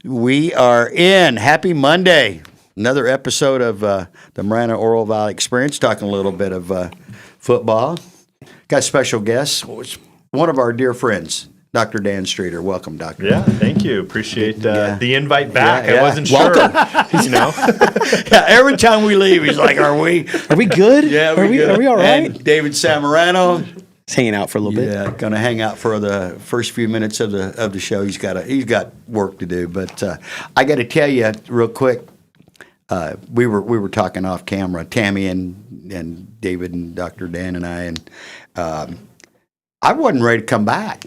We are in. Happy Monday. Another episode of the Marana Oro Valley Experience, talking a little bit of football. Got a special guest, one of our dear friends, Dr. Dan Streeter. Welcome, Doctor. Yeah, thank you. Appreciate the invite back. I wasn't Welcome. sure. Yeah, every time we leave, he's like, Are we good? Yeah, are we all right? And David Samarano. He's hanging out for a little bit. Yeah, going to hang out for the first few minutes of the show. He's got work to do, but I got to tell you real quick. We were talking off camera, Tammy and David and Dr. Dan and I, and I wasn't ready to come back.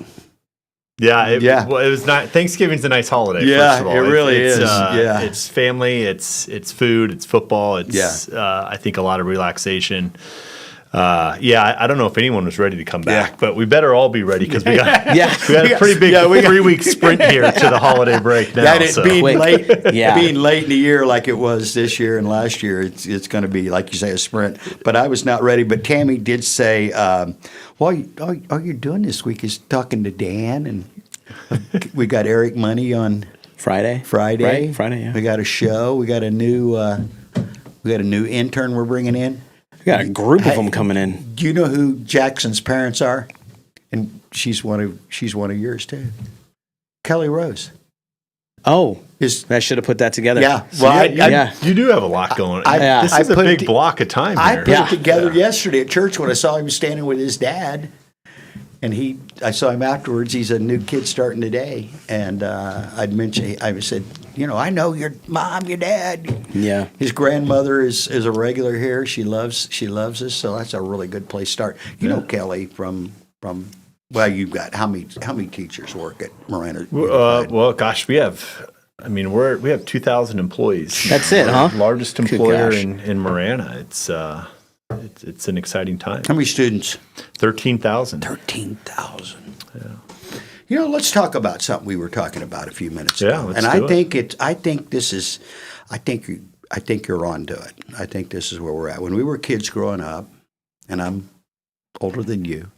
Yeah, well, it was not. Thanksgiving's a nice holiday. Yeah, first of all. it really is. It's family, it's food, it's football. It's I think a lot of relaxation. I don't know if anyone was ready to come back, but we better all be ready because we got a pretty big 3-week sprint here to the holiday break now. Being late in the year like it was this year and last year, it's going to be, like you say, a sprint. But I was not ready. But Tammy did say, all you're doing this week is talking to Dan, and we got Eric Money on Friday. Right? Friday, yeah. We got a show. We got a new intern we're bringing in. We got a group of them coming in. Do you know who Jackson's parents are? And she's one of yours too. Kelly Rose. Oh, I should have put that together. Yeah. Well, you do have a lot going. This is a big block of time I here. put it together yesterday at church when I saw him standing with his dad. And I saw him afterwards. He's a new kid starting today. And I said, I know your mom, your dad. Yeah. His grandmother is a regular here. She loves us. So that's a really good place to start. You know Kelly from you've got how many teachers work at Marana? Well, gosh, we have 2,000 employees. That's it, huh? Largest employer in Marana. It's an exciting time. How many students? 13,000. 13,000. Yeah. Let's talk about something we were talking about a few minutes ago. Yeah, let's and do it. I think you're onto it. I think this is where we're at. When we were kids growing up, and I'm older than you,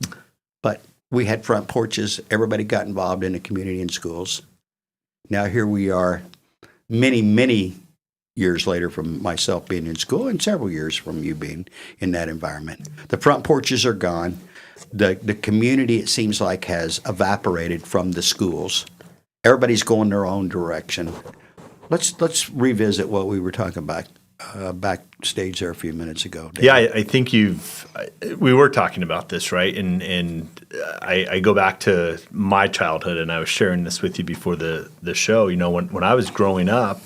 but we had front porches. Everybody got involved in the community and schools. Now here we are, many, many years later from myself being in school and several years from you being in that environment. The front porches are gone. The community, it seems like, has evaporated from the schools. Everybody's going their own direction. Let's revisit what we were talking about backstage there a few minutes ago, Dave. Yeah, I think we were talking about this, right? And I go back to my childhood, and I was sharing this with you before the show. When I was growing up,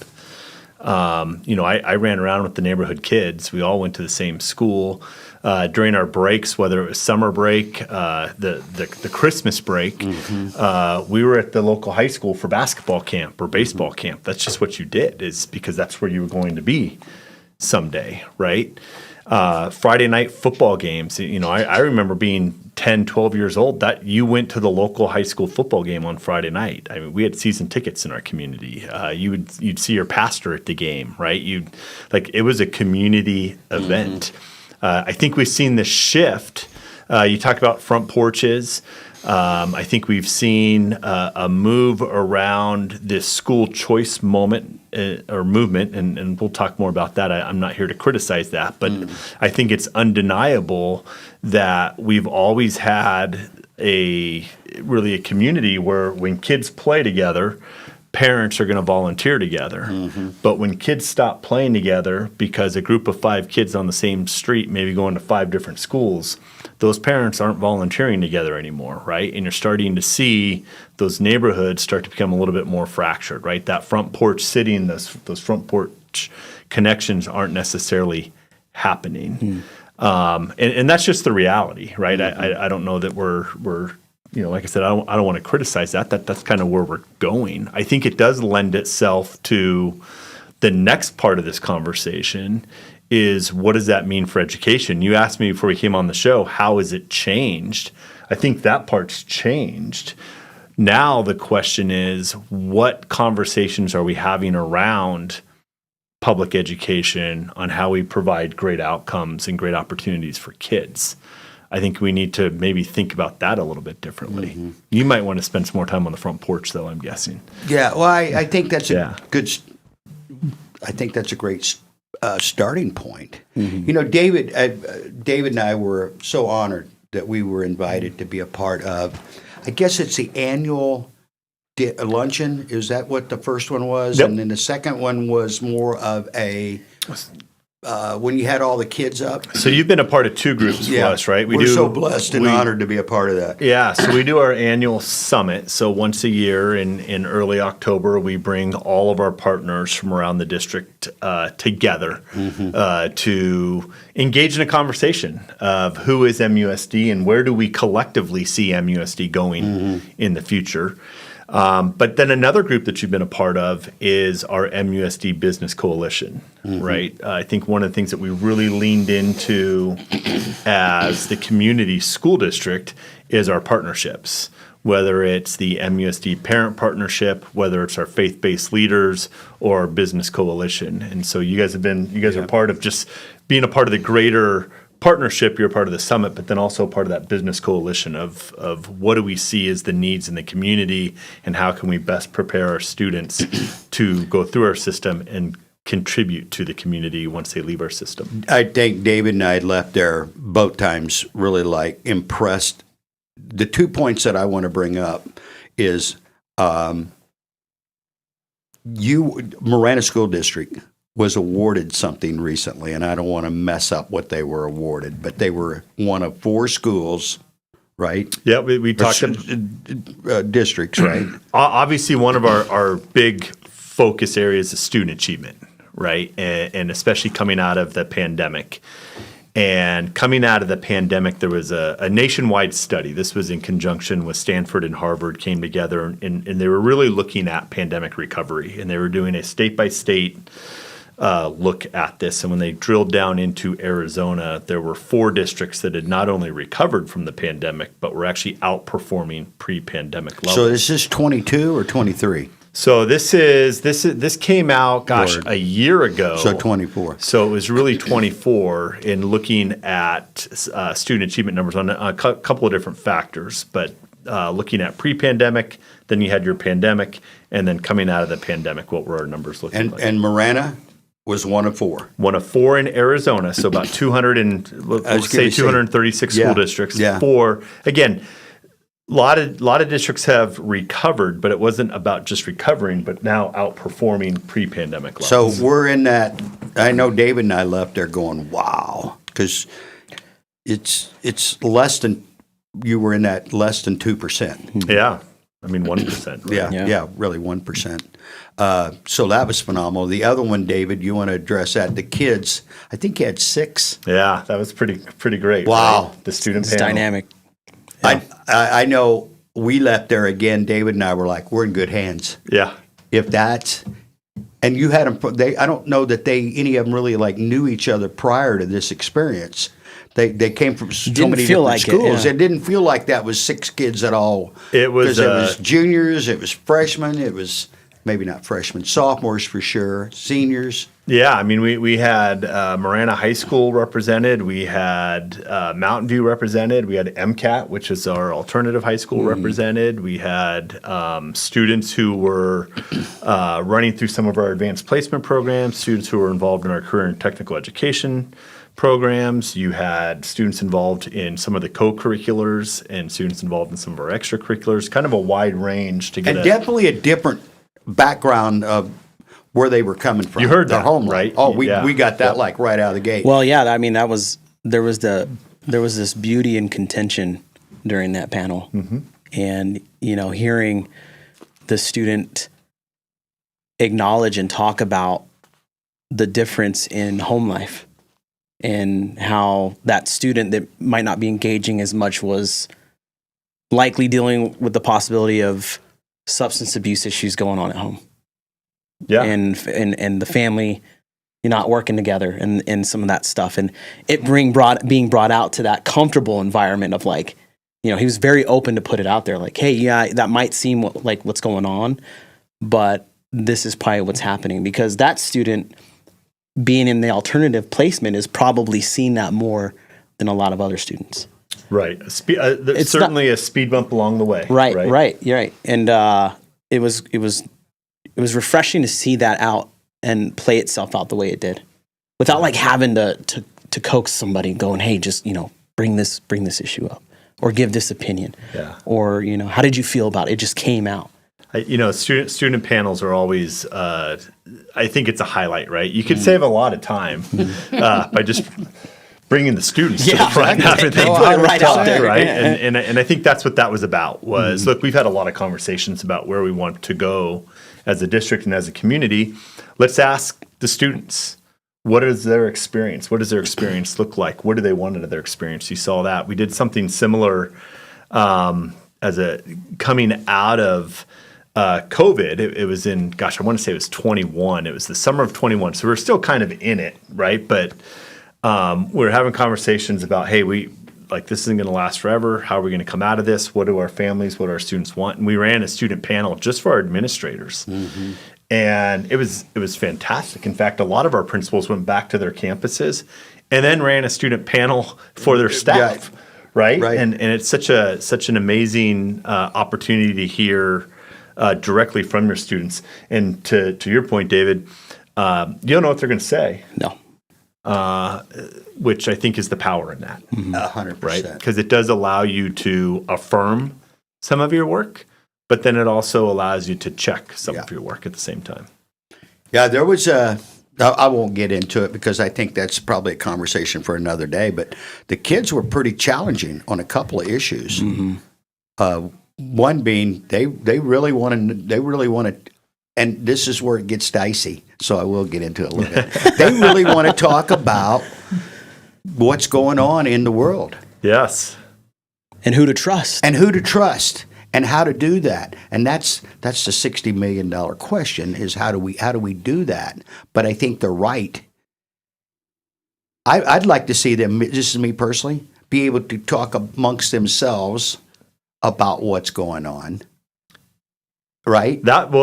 I ran around with the neighborhood kids. We all went to the same school. During our breaks, whether it was summer break, the Christmas break, we were at the local high school for basketball camp or baseball camp. That's just what you did, is because that's where you were going to be someday, right? Friday night football games. I remember being 10, 12 years old, that you went to the local high school football game on Friday night. I mean, we had season tickets in our community. You'd see your pastor at the game, right? It was a community event. I think we've seen this shift. You talk about front porches. I think we've seen a move around this school choice moment or movement, and we'll talk more about that. I'm not here to criticize that, but I think it's undeniable that we've always had a community where when kids play together, parents are going to volunteer together. But when kids stop playing together because a group of 5 kids on the same street may be going to 5 different schools, those parents aren't volunteering together anymore, right? And you're starting to see those neighborhoods start to become a little bit more fractured, right? That front porch sitting, those front porch connections aren't necessarily happening. And that's just the reality, right? I don't know that we're like I said, I don't want to criticize that. That's kind of where we're going. I think it does lend itself to the next part of this conversation is, what does that mean for education? You asked me before we came on the show, how has it changed? I think that part's changed. Now the question is, what conversations are we having around public education on how we provide great outcomes and great opportunities for kids? I think we need to maybe think about that a little bit differently. You might want to spend some more time on the front porch, though, I'm guessing. Yeah, well, I think that's Yeah. I think that's a great starting point. You know, David and I were so honored that we were invited to be a part of, I guess it's the annual luncheon. Is that what the first one was? Yep. And then the second one was more of a, when you had all the kids up. So you've been a part of two groups for us, right? We're so blessed and honored to be a part of that. Yeah, so we do our annual summit. So once a year in early October, we bring all of our partners from around the district together to engage in a conversation of who is MUSD and where do we collectively see MUSD going in the future. But then another group that you've been a part of is our MUSD Business Coalition, right? I think one of the things that we really leaned into as the community school district is our partnerships, whether it's the MUSD Parent Partnership, whether it's our faith-based leaders or our business coalition. And so you guys are part of just being a part of the greater partnership. You're a part of the summit, but then also part of that business coalition of what do we see as the needs in the community and how can we best prepare our students to go through our system and contribute to the community once they leave our system. I think David and I left there both times really impressed. The 2 points that I want to bring up is Marana School District was awarded something recently, and I don't want to mess up what they were awarded, but they were one of 4 schools, right? Yeah, we talked districts, right? Obviously, one of our big focus areas is student achievement, right? And especially coming out of the pandemic. And coming out of the pandemic, there was a nationwide study. This was in conjunction with Stanford and Harvard came together, and they were really looking at pandemic recovery. And they were doing a state-by-state look at this. And when they drilled down into Arizona, there were 4 districts that had not only recovered from the pandemic, but were actually outperforming pre-pandemic levels. So is this 22 or 23? So this came out, a year ago. So 24. So it was really 24 in looking at student achievement numbers on a couple of different factors, but looking at pre-pandemic, then you had your pandemic, and then coming out of the pandemic, what were our numbers looking like? And Marana was one of 4. One of 4 in Arizona, so about 236 school districts. Yeah. 4, again, a lot of districts have recovered, but it wasn't about just recovering, but now outperforming pre-pandemic levels. So we're in that. I know David and I left there going, wow, because it's less than, you were in that less than 2%. Yeah, I mean 1%. Right? Yeah, really 1%. So that was phenomenal. The other one, David, you want to address that? The kids, I think you had 6. Yeah, that was pretty great. Wow. Right? The student It's panel. dynamic. I know we left there again. David and I were like, we're in good hands. Yeah. If that's, and you had them, I don't know that any of them really knew each other prior to this experience. They came from so Didn't many feel different like it, schools. yeah. It didn't feel like that was 6 kids at all. It was, because it was juniors, it was freshmen, it was maybe not freshmen, sophomores for sure, seniors. Yeah, I mean, we had Marana High School represented. We had Mountain View represented. We had MCAT, which is our alternative high school, represented. We had students who were running through some of our advanced placement programs, students who were involved in our career and technical education programs. You had students involved in some of the co-curriculars and students involved in some of our extracurriculars, kind of a wide range to get And definitely a different background of where they were coming from. You heard their that, home right? Oh, we Yeah. got that right out of the gate. Well, yeah, I mean, there was this beauty and contention during that panel. And, hearing the student acknowledge and talk about the difference in home life and how that student that might not be engaging as much was likely dealing with the possibility of substance abuse issues going on at home. Yeah. And the family not working together and some of that stuff. And it being brought out to that comfortable environment of he was very open to put it out there. Like, hey, yeah, that might seem like what's going on, but this is probably what's happening, because that student being in the alternative placement is probably seen that more than a lot of other students. Right. There's certainly a speed bump along the way. Right. You're right. And it was refreshing to see that out and play itself out the way it did, without like having to coax somebody going, hey, just bring this issue up or give this opinion. Yeah. Or how did you feel about it? It just came out. Student panels are always, I think it's a highlight, right? You could save a lot of time by just bringing the students to the front. They put it right out there, right? And I think that's what that was about. Was look, we've had a lot of conversations about where we want to go as a district and as a community. Let's ask the students, what is their experience? What does their experience look like? What do they want out of their experience? You saw that. We did something similar coming out of COVID. It was in, I want to say it was 21. It was the summer of 21. So we're still kind of in it, right? But we're having conversations about, hey, this isn't going to last forever. How are we going to come out of this? What do our families, what do our students want? And we ran a student panel just for our administrators. Mm-hmm. And it was fantastic. In fact, a lot of our principals went back to their campuses and then ran a student panel for their staff, right? And it's such an amazing opportunity to hear directly from your students. And to your point, David, you don't know what they're going to say. No. Which I think is the power in that. 100%. Right? Because it does allow you to affirm some of your work, but then it also allows you to check some of your work at the same time. Yeah, there was I won't get into it because I think that's probably a conversation for another day, but the kids were pretty challenging on a couple of issues. Mm-hmm. One being they really wanted, and this is where it gets dicey, so I will get into it a little bit. They really want to talk about what's going on in the world. Yes. And who to trust. And how to do that. And that's the $60 million question is how do we do that? But I think they're right. I'd like to see them, this is me personally, be able to talk amongst themselves about what's going on. Right? That's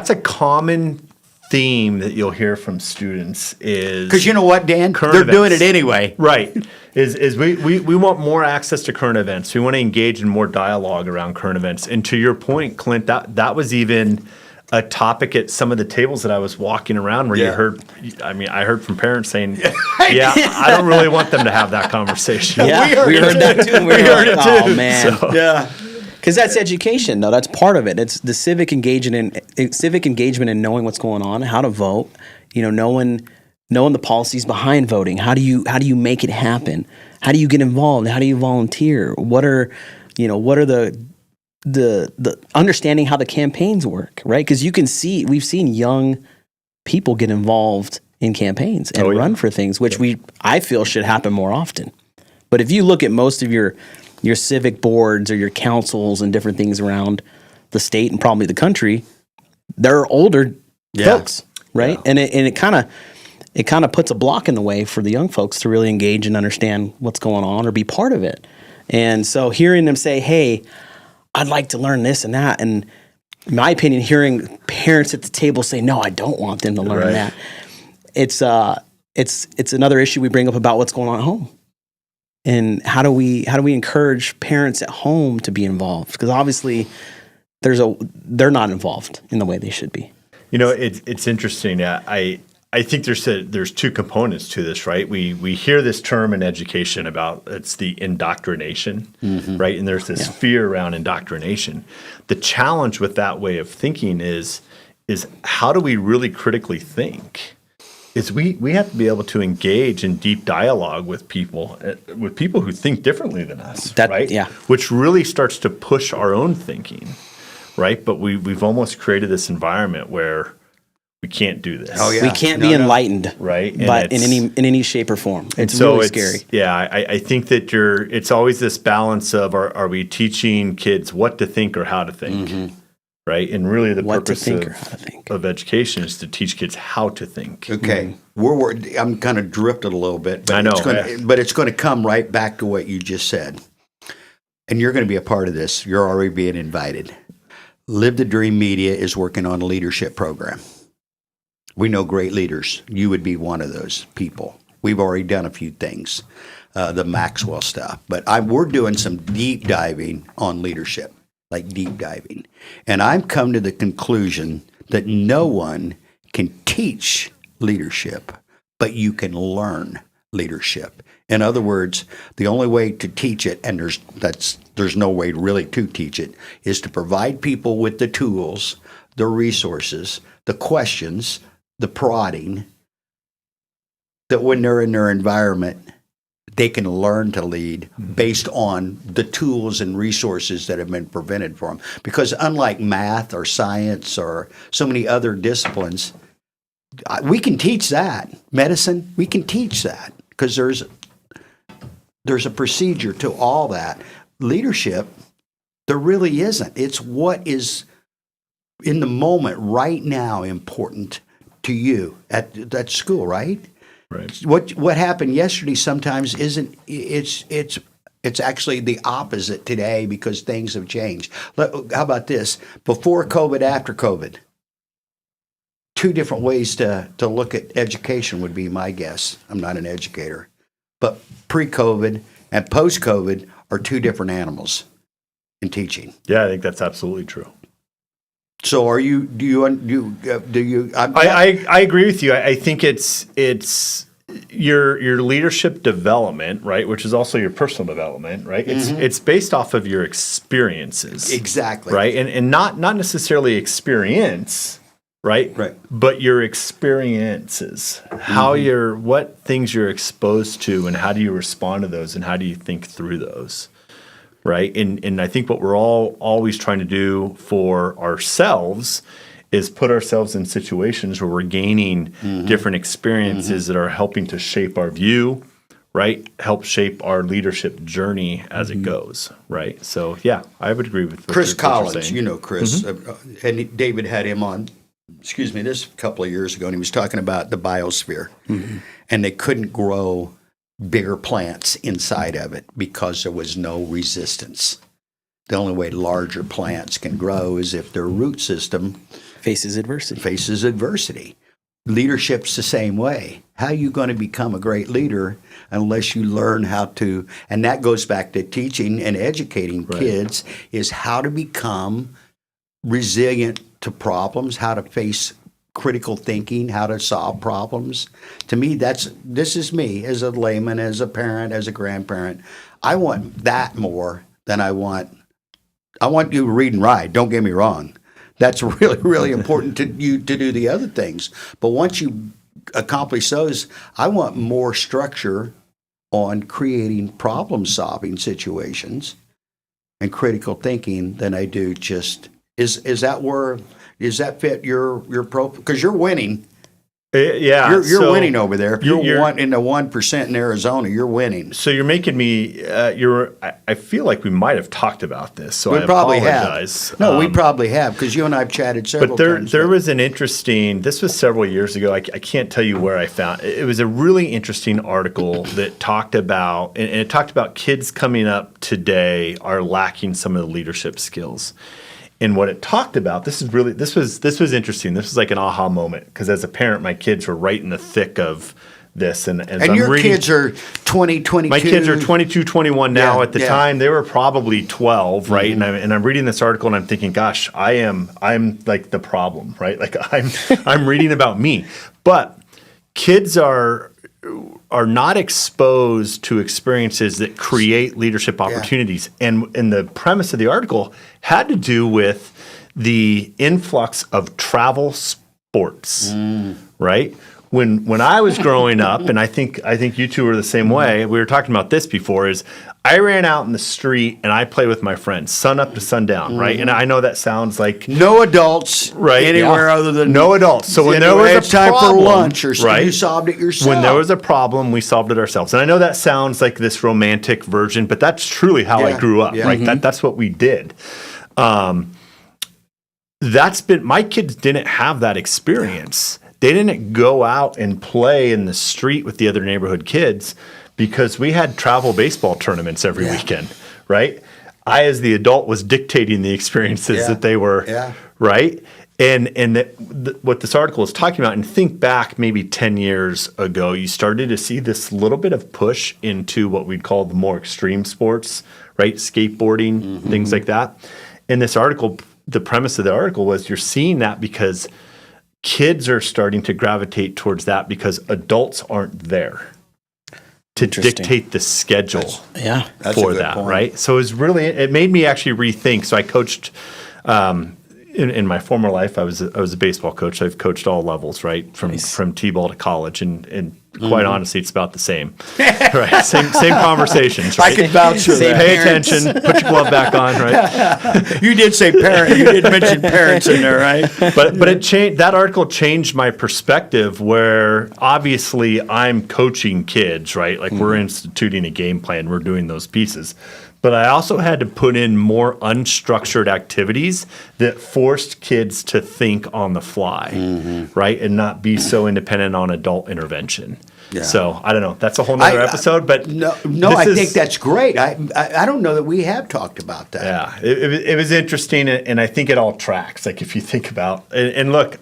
a common theme that you'll hear from students is because you know what, Dan, they're doing it anyway. Right. Is we want more access to current events. We want to engage in more dialogue around current events. And to your point, Clint, that was even a topic at some of the tables that I was walking around where you heard. I mean, I heard from parents saying, "Yeah, I don't really want them to have that conversation." Yeah, we heard that too. We heard it too. Oh man, so. Yeah. Because that's education, though. That's part of it. It's the civic engagement and knowing what's going on, how to vote. Knowing the policies behind voting. How do you make it happen? How do you get involved? How do you volunteer? What are the understanding how the campaigns work, right? Because we've seen young people get involved in campaigns and run for things, which I feel should happen more often. But if you look at most of your civic boards or your councils and different things around the state and probably the country, they're older folks, right? Yeah. And it kind of puts a block in the way for the young folks to really engage and understand what's going on or be part of it. And so hearing them say, "Hey, I'd like to learn this and that," and in my opinion, hearing parents at the table say, "No, I don't want them to learn that," it's another issue we bring up about what's going on at home. And how do we encourage parents at home to be involved? Because obviously, they're not involved in the way they should be. It's interesting. I think there's two components to this, right? We hear this term in education about it's the indoctrination, right? And there's this fear around indoctrination. The challenge with that way of thinking is how do we really critically think? Is we have to be able to engage in deep dialogue with people who think differently than us, right? Yeah. Which really starts to push our own thinking, right? But we've almost created this environment where we can't do this. Oh, yeah. We can't be enlightened, right? But in any shape or form, it's really scary. Yeah, I think that it's always this balance of are we teaching kids what to think or how to think? Right, and really the purpose of education is to teach kids how to think. Okay, I'm kind of drifted a little bit, but I know, but it's going to come right back to what you just said, and you're going to be a part of this. You're already being invited. Live the Dream Media is working on a leadership program. We know great leaders. You would be one of those people. We've already done a few things, the Maxwell stuff. But we're doing some deep diving on leadership, like deep diving. And I've come to the conclusion that no one can teach leadership, but you can learn leadership. In other words, the only way to teach it, and there's no way really to teach it, is to provide people with the tools, the resources, the questions, the prodding, that when they're in their environment, they can learn to lead based on the tools and resources that have been presented for them. Because unlike math or science or so many other disciplines, we can teach that. Medicine, we can teach that because there's a procedure to all that. Leadership, there really isn't. It's what is in the moment right now important to you at school, right? Right. What happened yesterday sometimes isn't. It's actually the opposite today because things have changed. How about this? Before COVID, after COVID. Two different ways to look at education would be my guess. I'm not an educator. But pre-COVID and post-COVID are two different animals in teaching. Yeah, I think that's absolutely true. So I agree with you. I think it's your leadership development, right, which is also your personal development, right? It's based off of your experiences. Exactly. Right? And not necessarily experience, right? Right. But your experiences. What things you're exposed to and how do you respond to those and how do you think through those? Right. And I think what we're all always trying to do for ourselves is put ourselves in situations where we're gaining different experiences that are helping to shape our view, right? Help shape our leadership journey as it goes, right? So, yeah, I would agree with what Chris you're Collins. saying. You know Chris. And David had him on, this a couple of years ago, and he was talking about the biosphere. And they couldn't grow bigger plants inside of it because there was no resistance. The only way larger plants can grow is if their root system Faces adversity. Leadership's the same way. How are you going to become a great leader unless you learn how to, and that goes back to teaching and educating kids, is how to become resilient to problems, how to face critical thinking, how to solve problems. To me, this is me as a layman, as a parent, as a grandparent. I want that more than I want you to read and write. Don't get me wrong. That's really, really important to you to do the other things. But once you accomplish those, I want more structure on creating problem-solving situations and critical thinking than I do just, is that fit your because you're winning. Yeah, you're winning over there. If you're in the 1% in Arizona, you're winning. So you're making me. I feel like we might have talked about this. So I probably apologize. Have. No, we probably have because you and I've chatted several times. But there was an interesting. This was several years ago. I can't tell you where I found it. It was a really interesting article that talked about and it talked about kids coming up today are lacking some of the leadership skills. And what it talked about, this was interesting. This was like an aha moment because as a parent, my kids were right in the thick of this. And your kids are 20, 22. My kids are 22, 21 now. At the time, they were probably 12, right? And I'm reading this article and I'm thinking, gosh, I'm like the problem, right? Like I'm reading about me. But kids are not exposed to experiences that create leadership opportunities. And the premise of the article had to do with the influx of travel sports, right? When I was growing up, and I think you two are the same way, we were talking about this before, is I ran out in the street and I played with my friends, sun up to sundown, right? And I know that sounds like no adults anywhere other than no adults. So when there was a time problem, for lunch or something, right? You solved it yourself. When there was a problem, we solved it ourselves. And I know that sounds like this romantic version, but that's truly how I grew up, right? That's what we did. My kids didn't have that experience. They didn't go out and play in the street with the other neighborhood kids because we had travel baseball tournaments every weekend, right? I, as the adult, was dictating the experiences that they were, right? What this article is talking about, and think back maybe 10 years ago, you started to see this little bit of push into what we'd call the more extreme sports, right? Skateboarding, things like that. In this article, the premise of the article was you're seeing that because kids are starting to gravitate towards that because adults aren't there to dictate the schedule That's for a good that, point. right? So it made me actually rethink. So I coached in my former life. I was a baseball coach. I've coached all levels, right, from t-ball to college, and quite honestly, it's about the same, right? Same conversations. Right? I can vouch for that. Pay attention. Put your glove back on, right? You did say parent. You did mention parents in there, right? But it changed. That article changed my perspective. Where obviously I'm coaching kids, right? Like we're instituting a game plan. We're doing those pieces. But I also had to put in more unstructured activities that forced kids to think on the fly, right? And not be so independent on adult intervention. Yeah. So I don't know. That's a whole nother episode. But No, I think that's great. I don't know that we have talked about that. Yeah, it was interesting, and I think it all tracks. Like if you think about and look.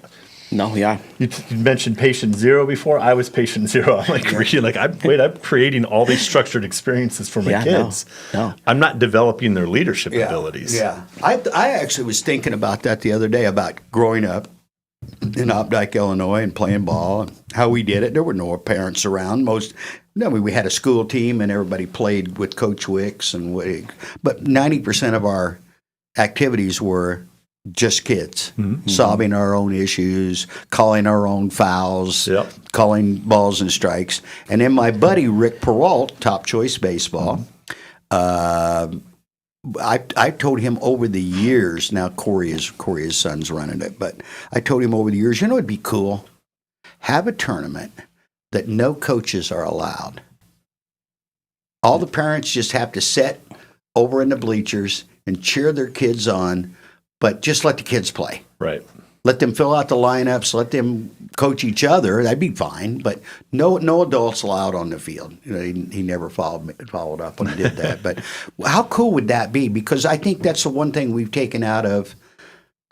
No, yeah. You mentioned patient zero before. I was patient zero. I'm like reading, like I'm creating all these structured experiences for my kids. No. I'm not developing their leadership abilities. Yeah, I actually was thinking about that the other day about growing up in Opdyke, Illinois, and playing ball and how we did it. There were no parents around. We had a school team and everybody played with Coach Wicks but 90% of our activities were just kids, solving our own issues, calling our own fouls, calling balls and strikes. And then my buddy Rick Peralt, Top Choice Baseball, I told him over the years, now Corey's son's running it, but I told him over the years, it'd be cool, have a tournament that no coaches are allowed. All the parents just have to sit over in the bleachers and cheer their kids on, but just let the kids play. Right. Let them fill out the lineups. Let them coach each other. That'd be fine. But no adults allowed on the field. He never followed up and did that. But how cool would that be? Because I think that's the one thing we've taken out of.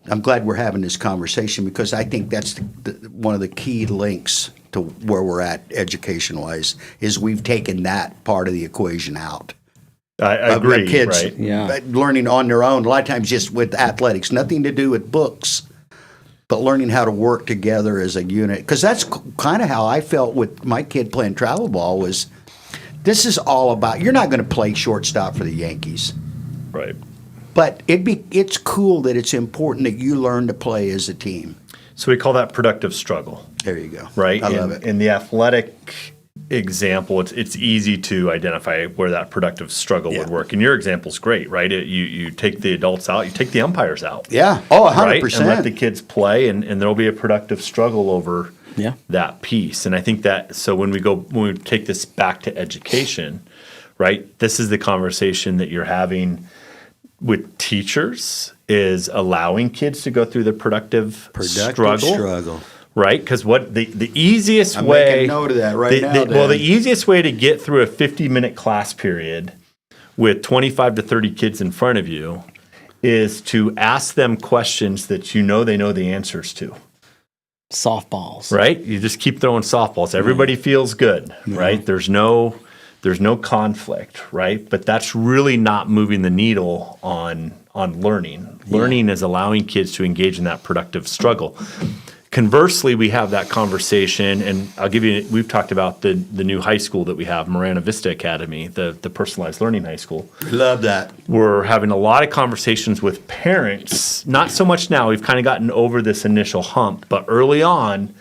I'm glad we're having this conversation because I think that's one of the key links to where we're at education-wise is we've taken that part of the equation out. I agree. Kids right? learning on their own, a lot of times just with athletics, nothing to do with books, but learning how to work together as a unit. Because that's kind of how I felt with my kid playing travel ball was this is all about, you're not going to play shortstop for the Yankees. Right. But it's cool that it's important that you learn to play as a team. So we call that productive struggle. There you go. Right. I love it. In the athletic example, it's easy to identify where that productive struggle would work. And your example's great, right? You take the adults out, you take the umpires out. Yeah. Oh, 100%. Right? And let the kids play, and there'll be a productive struggle over that piece. And I think that so when we take this back to education, right? This is the conversation that you're having with teachers is allowing kids to go through the productive struggle. Right, because what the easiest I'm way making note of that right now. The easiest way to get through a 50-minute class period with 25 to 30 kids in front of you is to ask them questions that they know the answers to. Softballs, right? You just keep throwing softballs. Everybody feels good, right? There's no conflict, right? But that's really not moving the needle on learning. Learning is allowing kids to engage in that productive struggle. Conversely, we have that conversation, and we've talked about the new high school that we have, Marana Vista Academy, the personalized learning high school. Love that. We're having a lot of conversations with parents, not so much now, we've kind of gotten over this initial hump, but early on,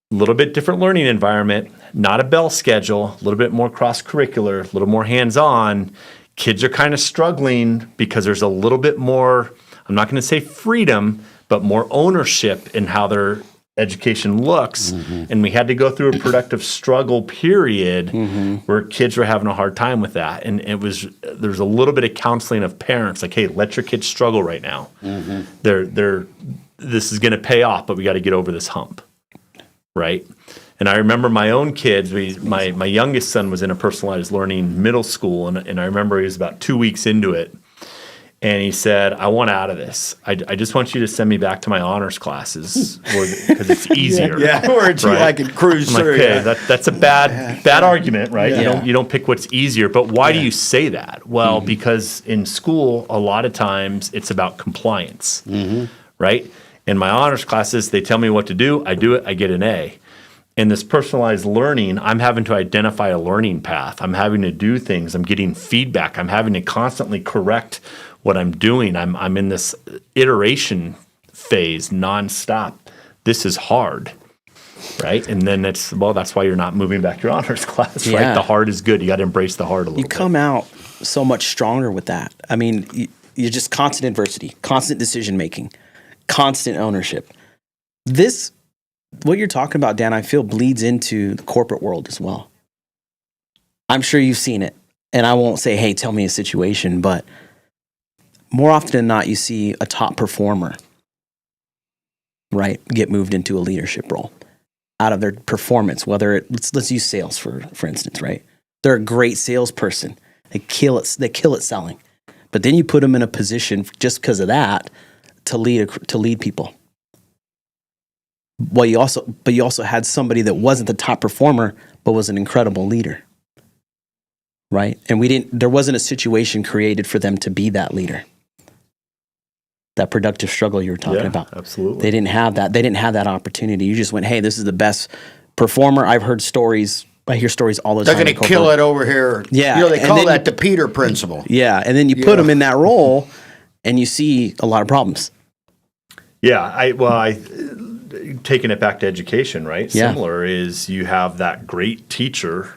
a little bit different learning environment, not a bell schedule, a little bit more cross-curricular, a little more hands-on. Kids are kind of struggling because there's a little bit more, I'm not going to say freedom, but more ownership in how their education looks. And we had to go through a productive struggle period where kids were having a hard time with that. And there's a little bit of counseling of parents, like, hey, let your kids struggle right now. This is going to pay off, but we got to get over this hump, right? And I remember my own kids, my youngest son was in a personalized learning middle school, and I remember he was about 2 weeks into it. And he said, I want out of this. I just want you to send me back to my honors classes because it's easier. Or it's right? I could cruise I'm like, through. okay, that's a bad argument, right? Yeah. You don't pick what's easier. But why do you say that? Well, because in school, a lot of times it's about compliance, right? In my honors classes, they tell me what to do. I do it. I get an A. In this personalized learning, I'm having to identify a learning path. I'm having to do things. I'm getting feedback. I'm having to constantly correct what I'm doing. I'm in this iteration phase nonstop. This is hard, right? And then that's why you're not moving back your honors class, right? Yeah. The hard is good. You got to embrace the hard a little You bit. come out so much stronger with that. I mean, you're just constant adversity, constant decision making, constant ownership. What you're talking about, Dan, I feel bleeds into the corporate world as well. I'm sure you've seen it. And I won't say, hey, tell me a situation, but more often than not, you see a top performer, right, get moved into a leadership role out of their performance, whether let's use sales for instance, right? They're a great salesperson. They kill it selling. But then you put them in a position just because of that to lead people. Well, you also had somebody that wasn't the top performer, but was an incredible leader, right? And there wasn't a situation created for them to be that leader. That productive struggle you were talking about. Absolutely. They didn't have that. They didn't have that opportunity. You just went, hey, this is the best performer. I've heard stories. I hear stories all the They're time. going to kill it over here. Yeah, They and call then that the Peter principle. Yeah, and then you put them in that role, and you see a lot of problems. Yeah, taking it back to education, right? Yeah. Similar is you have that great teacher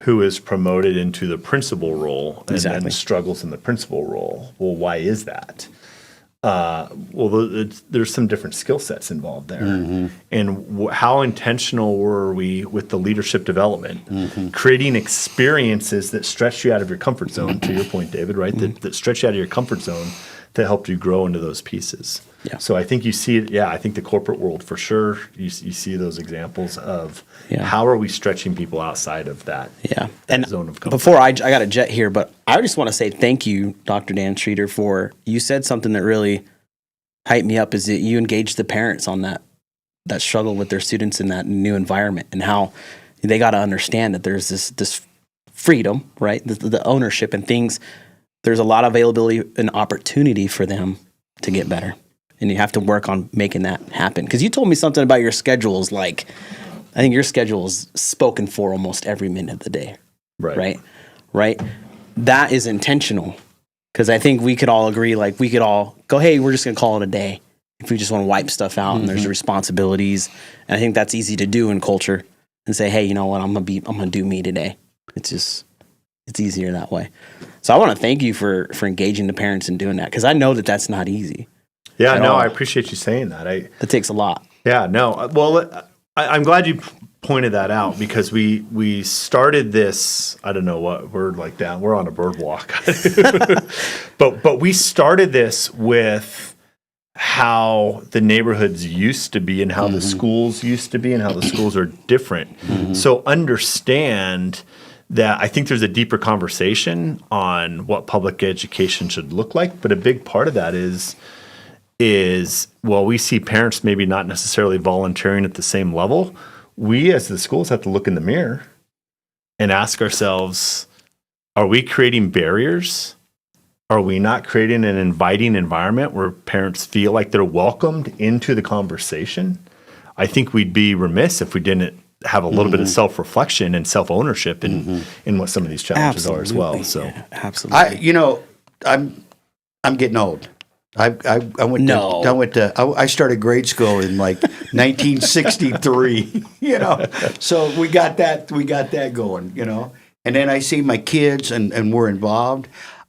who is promoted into the principal role and then struggles in the principal role. Well, why is that? There's some different skill sets involved there. And how intentional were we with the leadership development? Creating experiences that stretch you out of your comfort zone, to your point, David, right? That stretch you out of your comfort zone to help you grow into those pieces. Yeah. So I think you see it. Yeah, I think the corporate world for sure. You see those examples of how are we stretching people outside of that, and zone of comfort. Before I got a jet here, but I just want to say thank you, Dr. Dan Streeter, for you said something that really hyped me up. Is that you engaged the parents on that struggle with their students in that new environment and how they got to understand that there's this freedom, right? The ownership and things. There's a lot of availability and opportunity for them to get better. And you have to work on making that happen. Because you told me something about your schedules, like I think your schedule is spoken for almost every minute of the day. Right? That is intentional. Because I think we could all agree, like we could all go, hey, we're just going to call it a day. If we just want to wipe stuff out and there's responsibilities. And I think that's easy to do in culture and say, hey, you know what, I'm going to do me today. It's easier that way. So I want to thank you for engaging the parents and doing that. Because I know that that's not easy. Yeah, no, I appreciate you saying that. That takes a lot. Yeah, no. Well, I'm glad you pointed that out because we started this. I don't know what word like that. We're on a bird walk, but we started this with how the neighborhoods used to be and how the schools used to be and how the schools are different. So understand that I think there's a deeper conversation on what public education should look like, but a big part of that is we see parents maybe not necessarily volunteering at the same level. We as the schools have to look in the mirror and ask ourselves, are we creating barriers? Are we not creating an inviting environment where parents feel like they're welcomed into the conversation? I think we'd be remiss if we didn't have a little bit of self-reflection and self-ownership in what some of these challenges are as well. So absolutely. I'm getting old. I started grade school in like 1963, so we got that going, and then I see my kids and we're involved.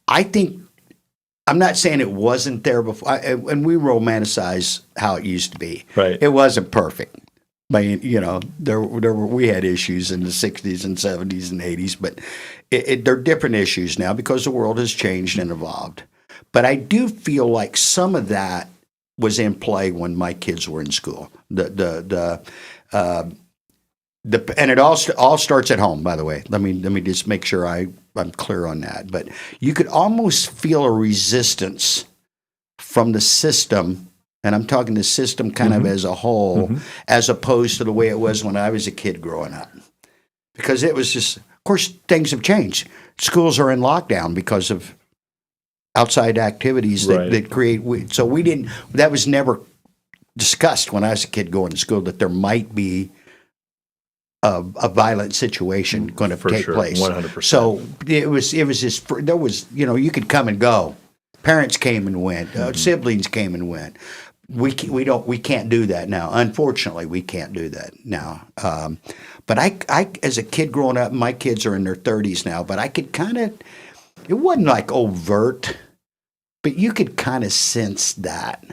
I think, I'm not saying it wasn't there before, and we romanticize how it used to be. Right. It wasn't perfect. We had issues in the 60s and 70s and 80s, but they're different issues now because the world has changed and evolved. But I do feel like some of that was in play when my kids were in school. And it all starts at home. By the way, let me just make sure I I'm clear on that. But you could almost feel a resistance from the system, and I'm talking the system kind of as a whole, as opposed to the way it was when I was a kid growing up. Because it was just, of course, things have changed. Schools are in lockdown because of outside activities that create. So that was never discussed when I was a kid going to school, that there might be a violent situation going to take place. 100%. So it was just, there was, you could come and go. Parents came and went. Siblings came and went. We can't do that now. Unfortunately, we can't do that now. But I, as a kid growing up, my kids are in their 30s now, but I could kind of, it wasn't like overt, but you could kind of sense that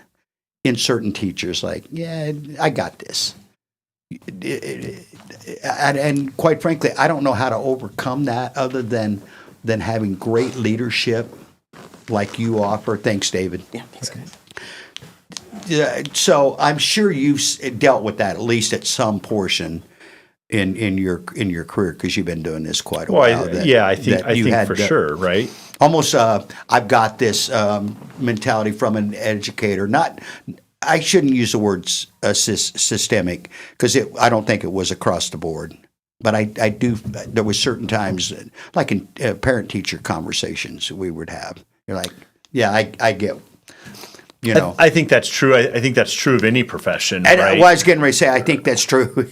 in certain teachers, like, yeah, I got this. And quite frankly, I don't know how to overcome that other than having great leadership like you offer. Thanks, David. Yeah, that's good. So I'm sure you've dealt with that at least at some portion in your career, because you've been doing this quite a while. I think for sure, right? Almost, I've got this mentality from an educator. I shouldn't use the word systemic, because I don't think it was across the board. But I do. There was certain times, like in parent-teacher conversations, we would have. You're like, yeah, I get. I think that's true. I think that's true of any profession. And right? I was getting ready to say, I think that's true.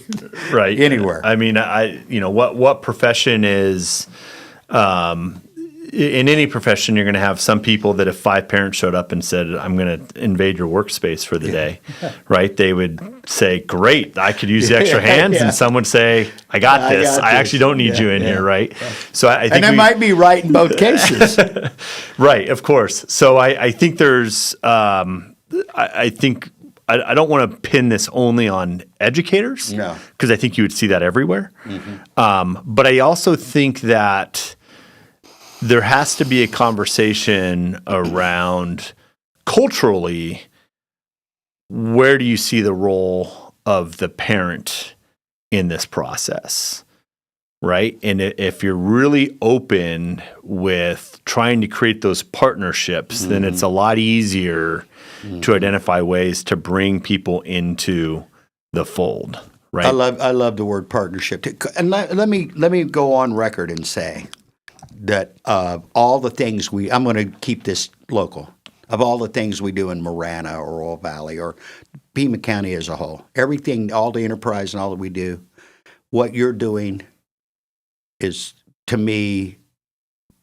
Right. Anywhere. I mean, what profession is, in any profession, you're going to have some people that if 5 parents showed up and said, I'm going to invade your workspace for the day, right? They would say, great, I could use the extra hands. And some would say, I got this. I actually don't need you in here, right? So I think might be right in both cases. Right, of course. So I think there's, I think, I don't want to pin this only on educators, because I think you would see that everywhere. But I also think that there has to be a conversation around culturally, where do you see the role of the parent in this process, right? And if you're really open with trying to create those partnerships, then it's a lot easier to identify ways to bring people into the fold, right? I love the word partnership. And let me go on record and say that all the things I'm going to keep this local, of all the things we do in Marana or Oil Valley or Pima County as a whole, everything, all the enterprise and all that we do, what you're doing is, to me,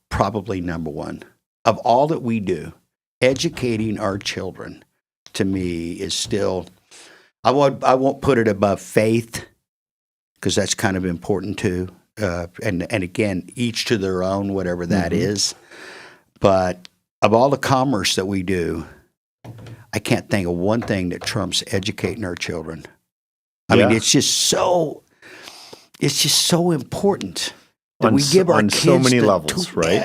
probably number one. Of all that we do, educating our children, to me, is still, I won't put it above faith, because that's kind of important too. And again, each to their own, whatever that is. But of all the commerce that we do, I can't think of one thing that trumps educating our children. I mean, it's just so important that we give our kids so many levels, right?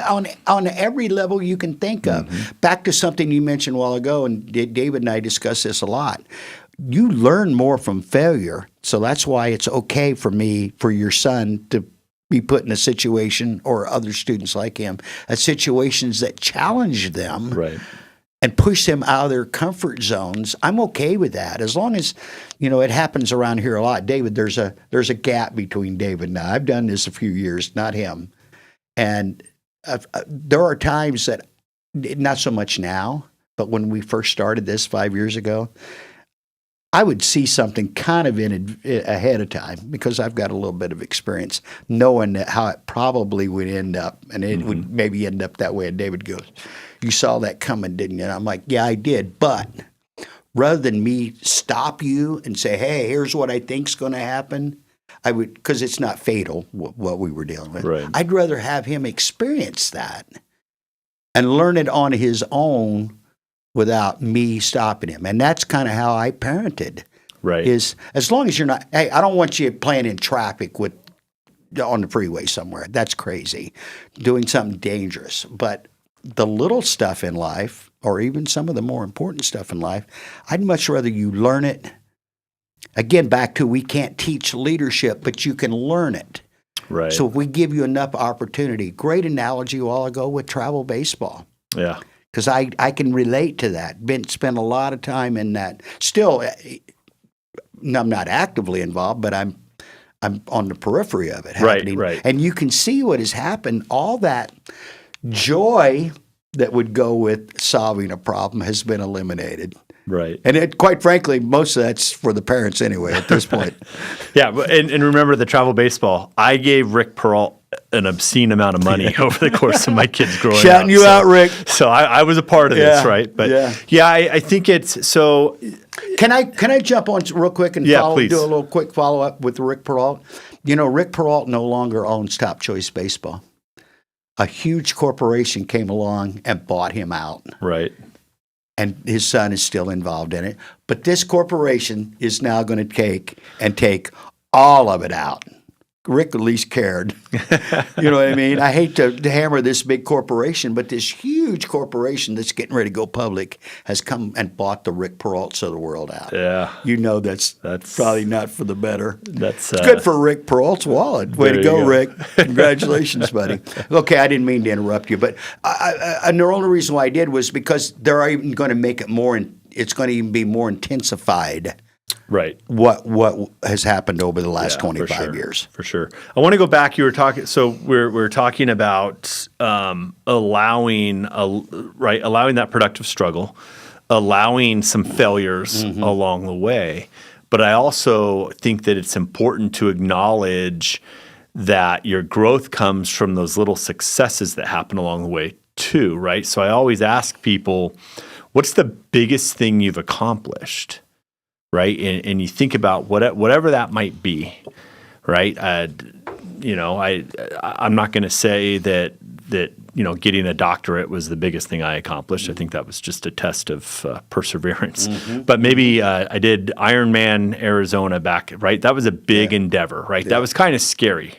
On every level you can think of. Back to something you mentioned a while ago, and David and I discuss this a lot. You learn more from failure, so that's why it's okay for your son to be put in a situation, or other students like him, situations that challenge them, right, and push them out of their comfort zones. I'm okay with that, as long as, it happens around here a lot. David, there's a gap between David and I. I've done this a few years, not him, and there are times that, not so much now, but when we first started this 5 years ago, I would see something kind of ahead of time, because I've got a little bit of experience knowing how it probably would end up, and it would maybe end up that way. And David goes, "You saw that coming, didn't you?" And I'm like, "Yeah, I did." But rather than me stop you and say, "Hey, here's what I think's going to happen," I would, because it's not fatal what we were dealing with. Right. I'd rather have him experience that and learn it on his own, without me stopping him. And that's kind of how I parented. Right. Is, as long as you're not, hey, I don't want you playing in traffic on the freeway somewhere. That's crazy. Doing something dangerous. But the little stuff in life, or even some of the more important stuff in life, I'd much rather you learn it. Again, back to, we can't teach leadership, but you can learn it. Right. So if we give you enough opportunity, great analogy a while ago with travel baseball. Yeah. Because I can relate to that. Spent a lot of time in that. Still, I'm not actively involved, but I'm on the periphery of it happening. Right. And you can see what has happened. All that joy that would go with solving a problem has been eliminated. Right. And quite frankly, most of that's for the parents anyway at this point. Yeah, and remember the travel baseball. I gave Rick Peralt an obscene amount of money over the course of my kids growing up. Shouting you out, Rick. So I was a part of this, right? But I think it's so. Can I jump on real quick and please. do a little quick follow up with Rick Peralt? You know, Rick Peralt no longer owns Top Choice Baseball. A huge corporation came along and bought him out. Right. And his son is still involved in it. But this corporation is now going to take all of it out. Rick at least cared. You know what I mean? I hate to hammer this big corporation, but this huge corporation that's getting ready to go public has come and bought the Rick Peralts of the world out. Yeah. You know that's probably not for the better. That's it's good for Rick Peralt's wallet. Way to go, Rick. Congratulations, buddy. Okay, I didn't mean to interrupt you, but and the only reason why I did was because they're even going to make it more, it's going to even be more intensified. Right. What has happened over the last 25 years? For sure. I want to go back. You were talking. So we're talking about allowing that productive struggle, allowing some failures along the way. But I also think that it's important to acknowledge that your growth comes from those little successes that happen along the way too. Right. So I always ask people, what's the biggest thing you've accomplished? Right. And you think about whatever that might be. Right. I'm not going to say that getting a doctorate was the biggest thing I accomplished. I think that was just a test of perseverance. But maybe I did Ironman Arizona back. Right. That was a big endeavor. Right. That was kind of scary.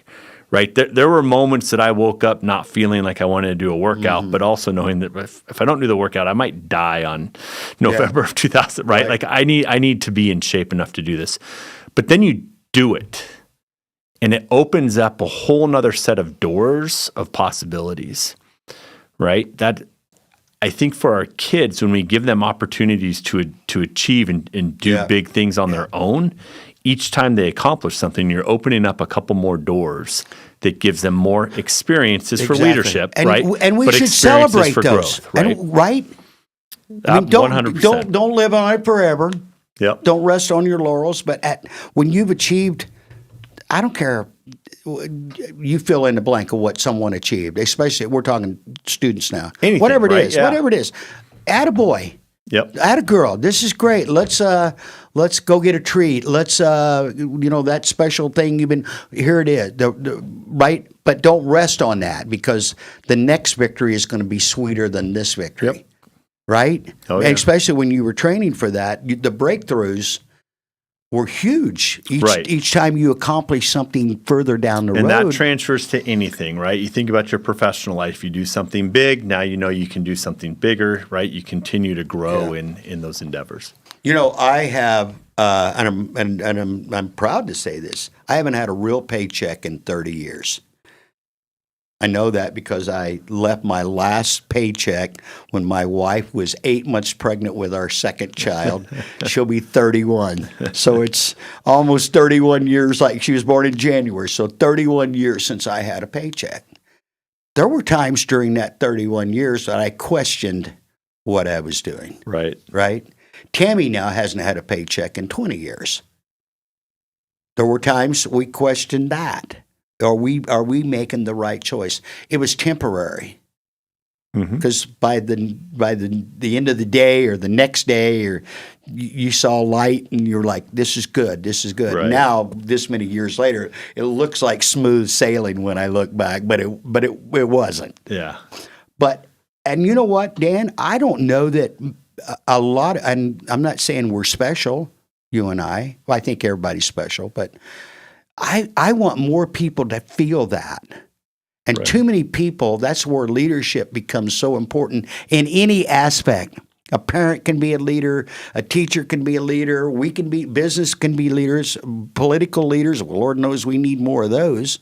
Right. There were moments that I woke up not feeling like I wanted to do a workout, but also knowing that if I don't do the workout, I might die on November of 2000. Right. Like I need to be in shape enough to do this. But then you do it. And it opens up a whole nother set of doors of possibilities. Right. That I think for our kids, when we give them opportunities to achieve and do big things on their own, each time they accomplish something, you're opening up a couple more doors that gives them more experiences for leadership, right? And we should celebrate those, growth, right? Right? I mean, don't 100%. Don't live on it forever. Yep. Don't rest on your laurels. But when you've achieved, I don't care. You fill in the blank of what someone achieved. Especially we're talking students now. Anything, whatever it right? is, whatever it is. Attaboy. Yep. Attagirl. This is great. Let's go get a treat. Let's that special thing you've been. Here it is. Right. But don't rest on that because the next victory is going to be sweeter than this victory. Yep. Right. Oh, yeah. And especially when you were training for that, the breakthroughs were huge each time you accomplish something further down the road. And that transfers to anything, right? You think about your professional life. You do something big. Now you know you can do something bigger, right? You continue to grow in those endeavors. You know, I have, and I'm proud to say this. I haven't had a real paycheck in 30 years. I know that because I left my last paycheck when my wife was 8 months pregnant with our second child. She'll be 31. So it's almost 31 years, like she was born in January. So 31 years since I had a paycheck. There were times during that 31 years that I questioned what I was doing. Right. Right? Tammy now hasn't had a paycheck in 20 years. There were times we questioned that. Are we making the right choice? It was temporary because by the end of the day or the next day, or you saw light and you're like, this is good. Right. Now, this many years later, it looks like smooth sailing when I look back, but it wasn't. Yeah. And you know what, Dan? I don't know that a lot. And I'm not saying we're special, you and I. Well, I think everybody's special, but. I want more people to feel that. And too many people, that's where leadership becomes so important in any aspect. A parent can be a leader, a teacher can be a leader, business can be leaders, political leaders. Well, Lord knows we need more of those.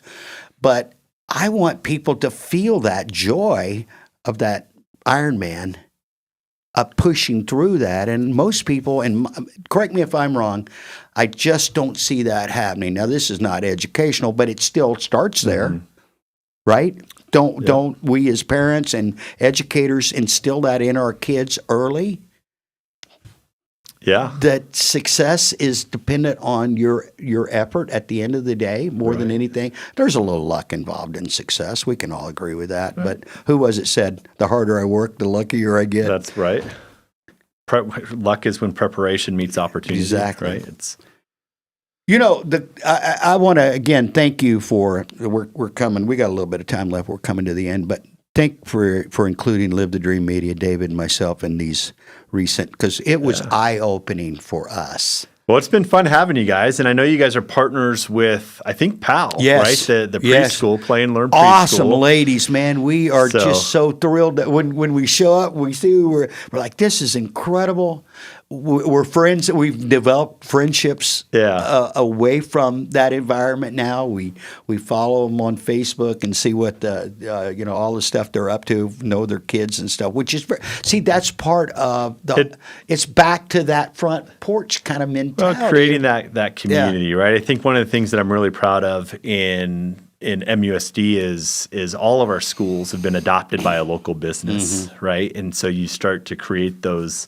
But I want people to feel that joy of that Ironman, of pushing through that. And most people, and correct me if I'm wrong, I just don't see that happening. Now, this is not educational, but it still starts there, right? Don't we as parents and educators instill that in our kids early? Yeah. That success is dependent on your effort at the end of the day more than anything. There's a little luck involved in success. We can all agree with that. But who was it said, the harder I work, the luckier I get? That's right. Luck is when preparation meets opportunity. Exactly. Right? It's I want to again thank you for we're coming. We got a little bit of time left. We're coming to the end, but thank for including Live the Dream Media, David and myself in these recent, because it was eye opening for us. Well, it's been fun having you guys, and I know you guys are partners with, I think, PAL, Yes. right? The Yes. preschool, Play and Learn preschool. Awesome ladies, man. We are just so thrilled that when we show up, we see we're like, this is incredible. We're friends. We've developed friendships away from that environment now. We follow them on Facebook and see what all the stuff they're up to, know their kids and stuff. Which is that's part of it's back to that front porch kind of mentality. Well, creating that community, right? I think one of the things that I'm really proud of in MUSD is all of our schools have been adopted by a local business, right? And so you start to create those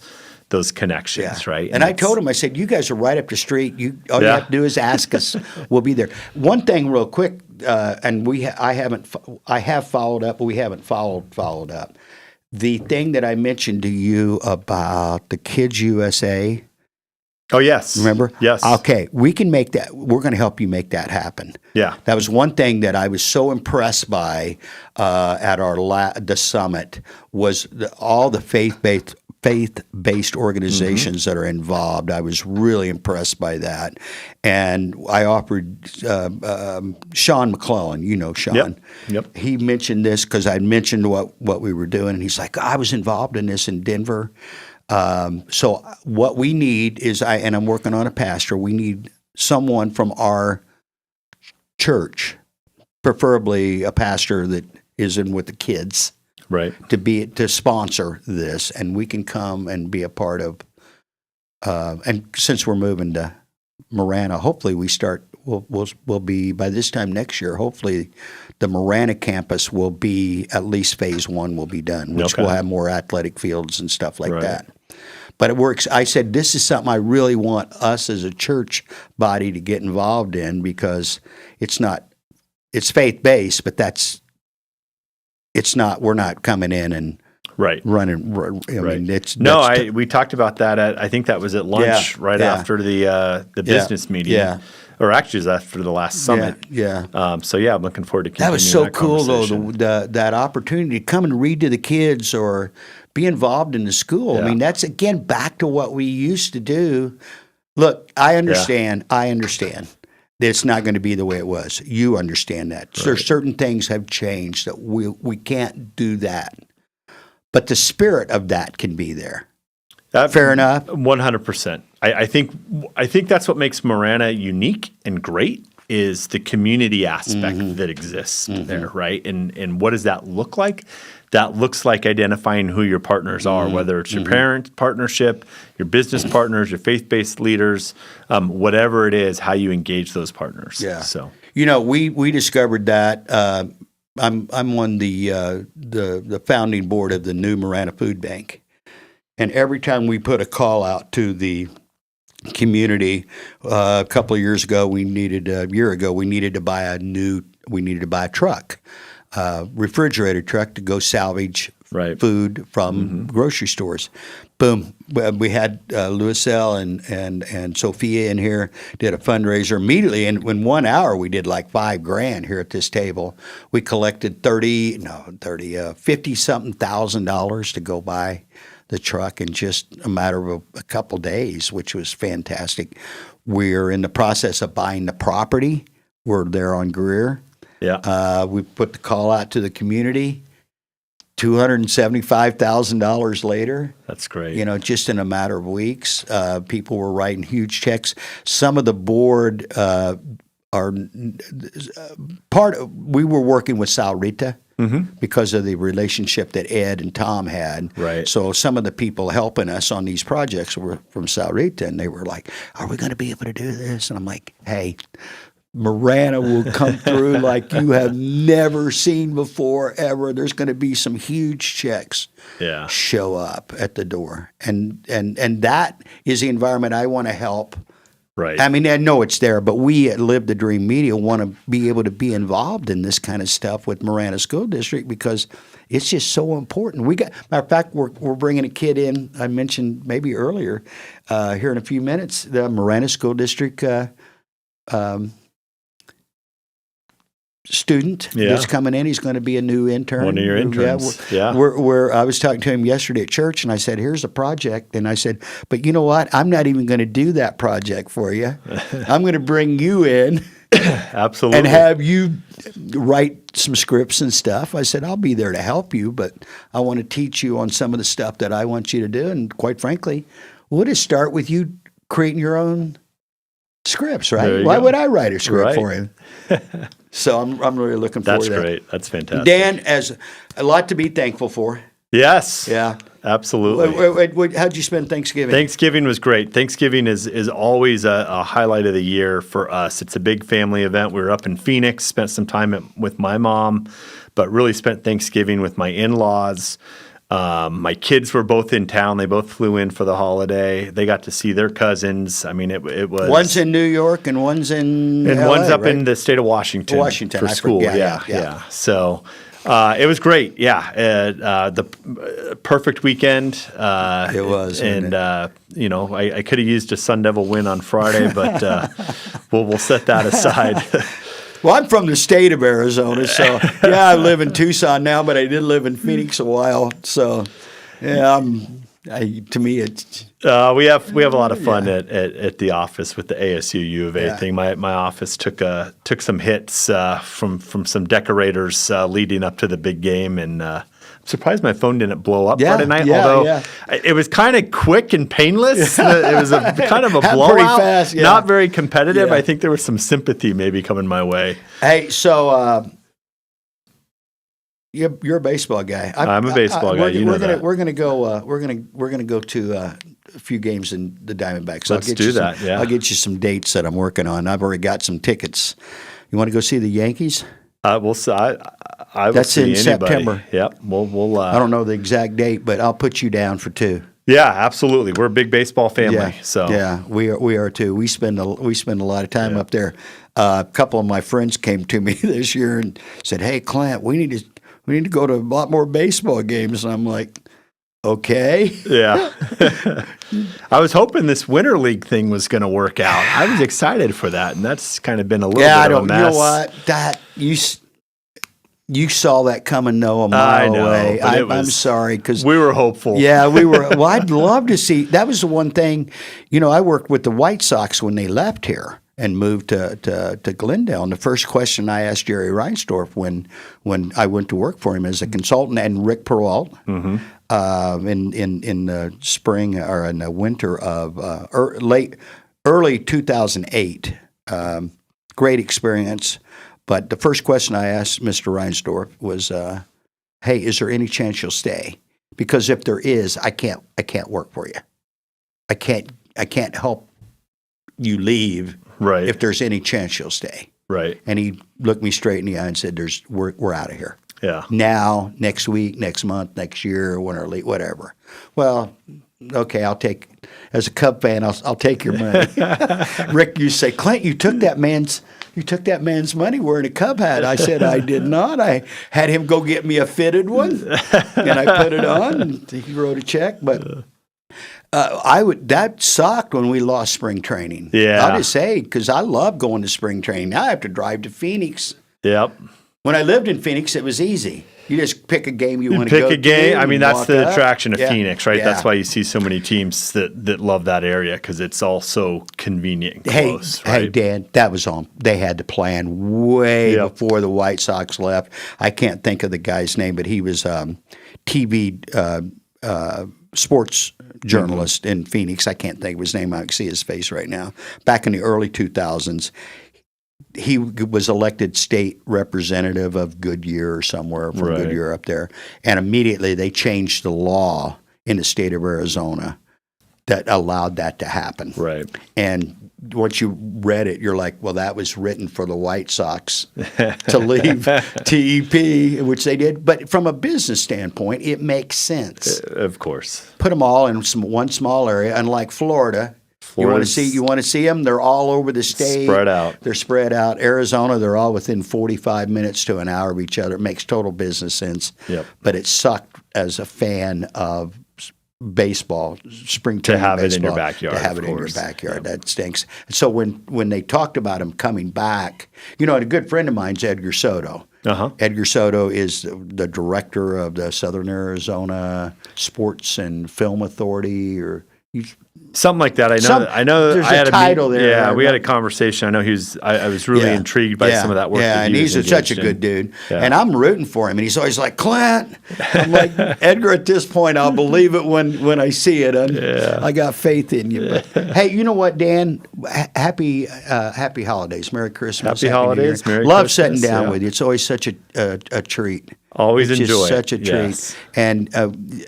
connections, right? And I told him, I said, you guys are right up the street. All you have to do is ask us. We'll be there. One thing real quick, and I have followed up, but we haven't followed up. The thing that I mentioned to you about the Kids USA. Oh, yes. Remember? Yes. Okay. We can make that. We're going to help you make that happen. Yeah. That was one thing that I was so impressed by at the summit was all the faith-based organizations that are involved. I was really impressed by that. And I offered Sean McClellan, you know Sean. Yep. He mentioned this because I mentioned what we were doing. And he's like, I was involved in this in Denver. So what we need is, and I'm working on a pastor, we need someone from our church, preferably a pastor that is in with the kids. Right. To sponsor this, and we can come and be a part of. And since we're moving to Marana, hopefully we'll be by this time next year. Hopefully, the Marana campus will be at least phase 1 will be done, which will have more athletic fields and stuff like that. But it works. I said this is something I really want us as a church body to get involved in because it's faith based, but it's not. We're not coming in and running. I mean, we talked about that I think that was at lunch after the business meeting. Or actually, it was after the last summit. I'm looking forward to continuing that was so cool conversation. though. That opportunity to come and read to the kids or be involved in the school. I mean, that's again back to what we used to do. Look, I understand. It's not going to be the way it was. You understand that. Right. There's certain things have changed that we can't do that. But the spirit of that can be there. Fair enough? 100%. I think that's what makes Marana unique and great is the community aspect that exists there, right? And what does that look like? That looks like identifying who your partners are, whether it's your parent partnership, your business partners, your faith-based leaders, whatever it is, how you engage those partners. Yeah. So we discovered that. I'm on the founding board of the new Marana Food Bank, and every time we put a call out to the community, a year ago, we needed to buy a truck. Refrigerator truck to go salvage food from grocery stores. Boom. We had Louiselle and Sophia in here, did a fundraiser immediately. And in 1 hour, we did like $5,000 here at this table. We collected $50-something thousand to go buy the truck in just a matter of a couple days, which was fantastic. We're in the process of buying the property. We're there on Greer. Yeah. We put the call out to the community. $275,000 later. That's great. Just in a matter of weeks, people were writing huge checks. Some of the board we were working with Sal Rita because of the relationship that Ed and Tom had. Right. So some of the people helping us on these projects were from Sal Rita, and they were like, "Are we going to be able to do this?" And I'm like, "Hey, Marana will come through like you have never seen before ever. There's going to be some huge checks show up at the door, and that is the environment I want to help." Right. I mean, I know it's there, but we at Live the Dream Media want to be able to be involved in this kind of stuff with Marana School District because it's just so important. Matter of fact, we're bringing a kid in. I mentioned maybe earlier here in a few minutes. The Marana School District student that's coming in. He's going to be a new intern. One of your interns. I was talking to him yesterday at church, and I said, "Here's a project." And I said, "But you know what? I'm not even going to do that project for you. I'm going to bring you in." Absolutely. And have you write some scripts and stuff. I said, "I'll be there to help you, but I want to teach you on some of the stuff that I want you to do." And quite frankly, we'll just start with you creating your own scripts, right? Why would I write a script for him? So I'm really looking forward to that. That's great. That's fantastic. Dan has a lot to be thankful for. Yes. Yeah. Absolutely. How'd you spend Thanksgiving? Thanksgiving was great. Thanksgiving is always a highlight of the year for us. It's a big family event. We were up in Phoenix, spent some time with my mom, but really spent Thanksgiving with my in-laws. My kids were both in town. They both flew in for the holiday. They got to see their cousins. I mean, it was one's in New York and one's in LA, one's up right? in the state of Washington. For school. Yeah. So it was great. Yeah, the perfect weekend. It was, and I could have used a Sun Devil win on Friday, but we'll set that aside. Well, I'm from the state of Arizona, so I live in Tucson now, but I did live in Phoenix a while. So, to me, it's we have a lot of fun at the office with the ASU U of A thing. My office took some hits from some decorators leading up to the big game, and I'm surprised my phone didn't blow up Friday night. Although it was kind of quick and painless. It was kind of a blowout, pretty fast, not very competitive. Yeah. I think there was some sympathy maybe coming my way. Hey, so you're a baseball guy. I'm a baseball guy. We're gonna go to a few games in the Diamondbacks. Let's do that. Yeah, I'll get you some dates that I'm working on. I've already got some tickets. You want to go see the Yankees? We'll see. I will That's see in anybody. September. Yep. We'll. I don't know the exact date, but I'll put you down for two. Yeah, absolutely. We're a big baseball family. Yeah, so we are too. We spend a lot of time up there. A couple of my friends came to me this year and said, "Hey, Clint, we need to go to a lot more baseball games." And I'm like, "Okay." Yeah. I was hoping this Winter League thing was going to work out. I was excited for that, and that's kind of been a little bit of a mess. You know what? That you saw that coming, a mile away. I'm sorry because we were hopeful. Yeah, we were. Well, I'd love to see. That was the one thing. I worked with the White Sox when they left here and moved to Glendale. And the first question I asked Jerry Reinsdorf when I went to work for him as a consultant, and Rick Peralt in the spring or in the winter of early 2008. Great experience. But the first question I asked Mr. Reinsdorf was, "Hey, is there any chance you'll stay? Because if there is, I can't work for you. I can't help you leave. Right. If there's any chance you'll stay." Right. And he looked me straight in the eye and said, "We're out of here. Yeah. Now, next week, next month, next year, winter league, whatever." Well, okay, I'll take. As a Cub fan, I'll take your money. Rick, you say, "Clint, you took that man's money wearing a Cub hat." I said, "I did not. I had him go get me a fitted one, and I put it on, and he wrote a check." But that sucked when we lost spring training. Yeah. I'll just say, because I love going to spring training. Now I have to drive to Phoenix. Yep. When I lived in Phoenix, it was easy. You just pick a game you want to go to. Pick a game. I mean, that's the attraction of Yeah. Phoenix, right? Yeah. That's why you see so many teams that love that area because it's all so convenient and close, right? Hey, Dan, that was on. They had to plan way before the White Sox left. I can't think of the guy's name, but he was TV sports journalist in Phoenix. I can't think of his name. I can see his face right now. Back in the early 2000s. he was elected state representative of Goodyear or somewhere from Right. Goodyear up there. And immediately they changed the law in the state of Arizona that allowed that to happen. Right. And once you read it, you're like, well, that was written for the White Sox to leave TEP, which they did. But from a business standpoint, it makes sense. Of course. Put them all in one small area, unlike Florida. You want to see them? They're all over the state. Spread out. They're spread out. Arizona, they're all within 45 minutes to an hour of each other. It makes total business sense. Yep. But it sucked as a fan of baseball, spring To training have it in your baseball, backyard, To have of it in your course. backyard. That stinks. And so when they talked about him coming back, and a good friend of mine's Edgar Soto. Uh-huh. Edgar Soto is the director of the Southern Arizona Sports and Film Authority, or Something like that. I know. There's I had a title there. Yeah, we had a conversation. I know he was. I was really intrigued by some of that work. Yeah, that and he he's was such a engaged in. good dude. Yeah. And I'm rooting for him. And he's always like, Clint. I'm like, Edgar, at this point, I'll believe it when I see it. I got faith in you. But, hey, you know what, Dan? Happy holidays. Merry Christmas. Happy New Year. holidays. Merry Love Christmas, sitting down yeah. with you. It's always such a treat. Always It's enjoy just it. such a treat. Yes. And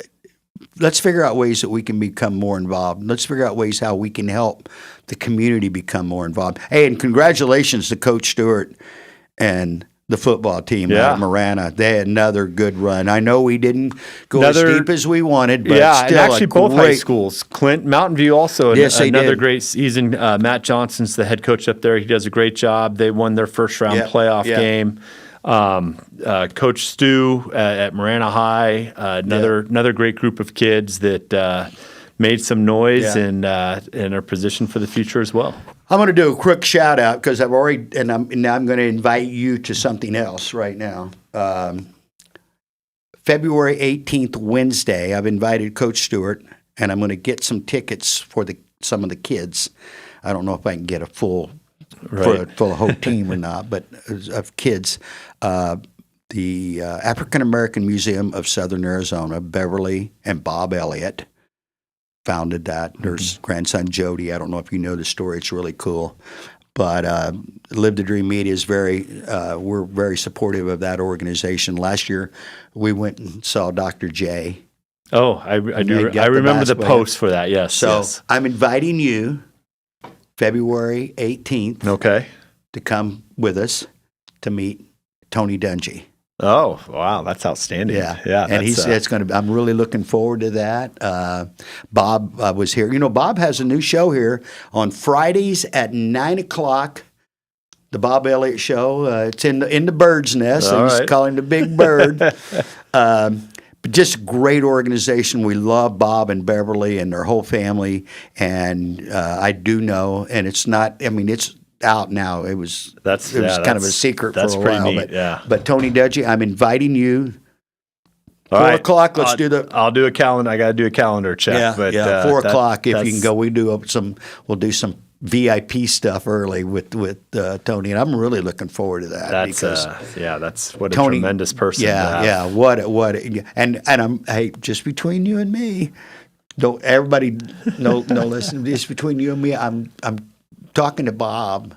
let's figure out ways that we can become more involved. Let's figure out ways how we can help the community become more involved. Hey, and congratulations to Coach Stewart and the football team out Yeah. of Marana. They had another good run. I know we didn't go as Another- deep as we wanted, but Yeah, and still actually a both high great, schools. Clint, Mountain View also Yes, they another did. great season. Matt Johnson's the head coach up there. He does a great job. They won their first round Yeah, playoff yeah. game. Coach Stu at Marana High, another great group of kids that made some noise Yeah. and are positioned for the future as well. I'm going to do a quick shout out because I've already, and now I'm going to invite you to something else right now. February 18th, Wednesday, I've invited Coach Stewart, and I'm going to get some tickets for some of the kids. I don't know if I can get a full whole team or not, but of kids. The African American Museum of Southern Arizona, Beverly and Bob Elliott founded that. Their grandson Jody. I don't know if you know the story. It's really cool. But Live the Dream Media is we're very supportive of that organization. Last year, we went and saw Dr. J. Oh, I do. got I the remember the basketball. post for that. Yes. So yes. I'm inviting you February 18th Okay. to come with us to meet Tony Dungy. Oh, wow, that's outstanding. Yeah, yeah. and that's, it's going to. I'm really looking forward to that. Bob was here. Bob has a new show here on Fridays at 9:00. The Bob Elliott Show. It's in the bird's nest. All I just right. call him the Big Bird. But just a great organization. We love Bob and Beverly and their whole family. And I do know, and it's not. I mean, it's out now. It was kind of a secret for a while. Neat, but Tony Dungy, I'm inviting you. All 4 right. o'clock. Let's do the. I'll do a calendar. I got to do a calendar check. Yeah, but, 4 o'clock. If you can that's- go, we'll do some VIP stuff early with Tony, and I'm really looking forward to that. That's because that's what a Tony, tremendous person. to have. Yeah. What and I'm just between you and me. Don't everybody no listen. Just between you and me. I'm talking to Bob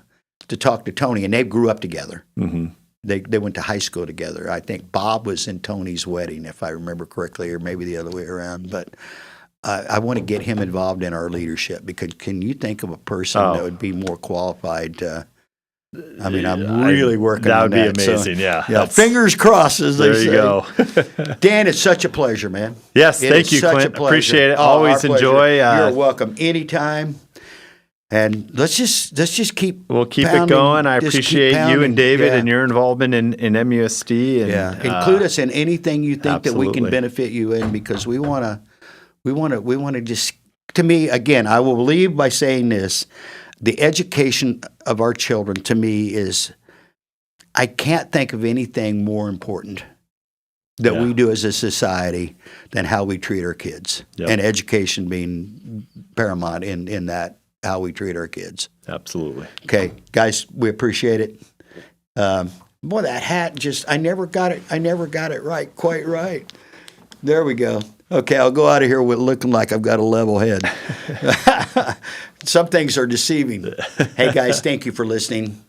to talk to Tony, and they grew up together. Mm-hmm. They went to high school together. I think Bob was in Tony's wedding, if I remember correctly, or maybe the other way around. But I want to get him involved in our leadership because can you think of a person that would be more qualified to? I mean, I'm really working on that. That would be amazing. So, yeah. yeah. Fingers crossed, as they There say. you go. Dan, it's such a pleasure, man. Yes, It thank is you, such Clint. a pleasure. Appreciate it. Oh, Always our pleasure. enjoy. You're welcome anytime. And let's just keep. We'll keep pounding, it going. I just keep appreciate you pounding. and David Yeah. and your involvement in MUSD. And, Include us in anything you think that we can absolutely. benefit you in, because we want to just. To me, again, I will leave by saying this: the education of our children, to me, is. I can't think of anything more important that we do as a society than how we treat our kids, and education being paramount in that, how we treat our kids. Absolutely. Okay, guys, we appreciate it. Boy, that hat I never got it quite right. There we go. Okay, I'll go out of here with looking like I've got a level head. Some things are deceiving. Hey, guys, thank you for listening.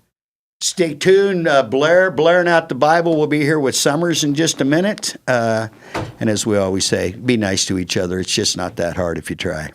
Stay tuned. Blaring out the Bible will be here with Summers in just a minute. And as we always say, be nice to each other. It's just not that hard if you try.